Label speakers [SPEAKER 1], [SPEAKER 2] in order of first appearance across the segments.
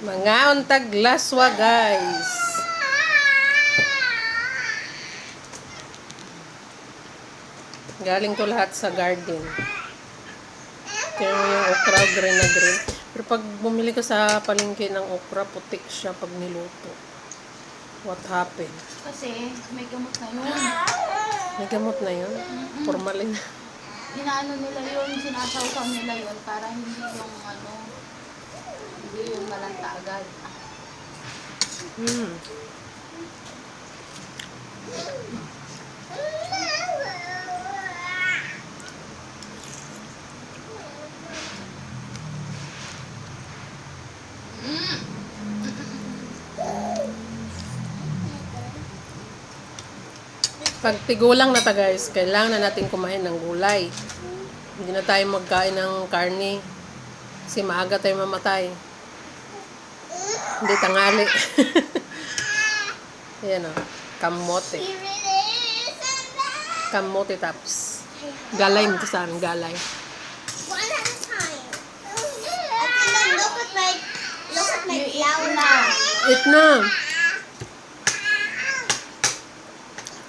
[SPEAKER 1] Mga untag laswa, guys. Galing to lahat sa garden. Kaya yung okra, green na green. Pero pag bumili ka sa palengke ng okra, putik siya pag niluto. What happened?
[SPEAKER 2] Kasi may gamot na yun.
[SPEAKER 1] May gamot na yun? Formalin.
[SPEAKER 2] Inaano nila yun, sinasawsaw nila yun para hindi yung hindi yung malanta agad.
[SPEAKER 1] Hmm. Pag tigulang na ta, guys, kailangan na natin kumain ng gulay. Hindi na tayo magkain ng karne. Kasi maaga tayo mamatay. Hindi tangali. Ayan o. Kamote. Kamote tops. Galay mo sa amin, galay.
[SPEAKER 3] One at a time. Okay, then look at my flower.
[SPEAKER 1] Eat na.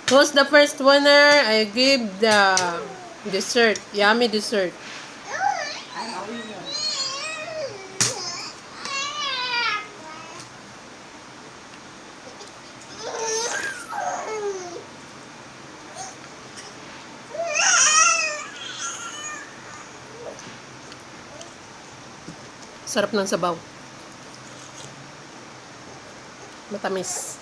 [SPEAKER 1] Who's the first winner? I give the dessert. Yummy dessert. Sarap ng sabaw. Matamis.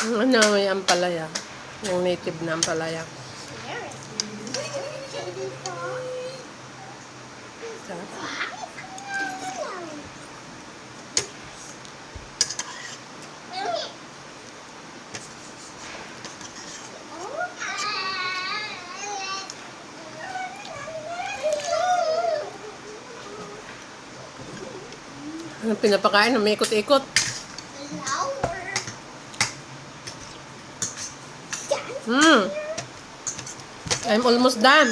[SPEAKER 1] Ano may ampalaya? Yung native na ampalaya. Sarap. Ang pinapakain, umiikot-ikot. I'm almost done.